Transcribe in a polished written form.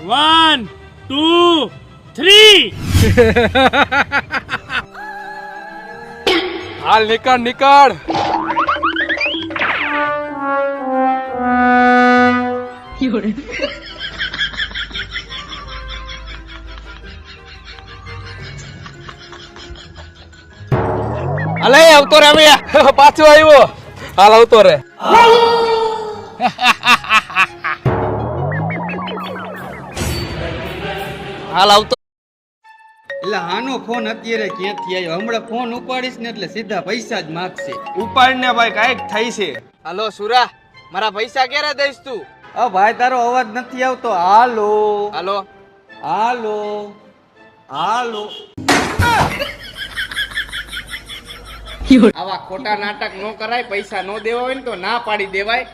1 2 3 હાલ નીકળ નીકળ. અલે આવતો રે હવે પાછો આવ્યો. હાલ આવતો રે. હાલ આવતો. એટલે આનો ફોન અત્યારે ક્યાંથી આવ્યો? હમણાં ફોન ઉપાડીશ ને એટલે સીધા પૈસા જ માગશે. ઉપાડ ને ભાઈ કાંઈક થઈ છે. હાલો સુરા, મારા પૈસા ક્યારે દઈશ તું? ભાઈ તારો અવાજ નથી આવતો. હાલો હાલો હાલો હાલો. આવા ખોટા નાટક નો કરાય. પૈસા નો દેવા હોય ને તો ના પાડી દેવાય.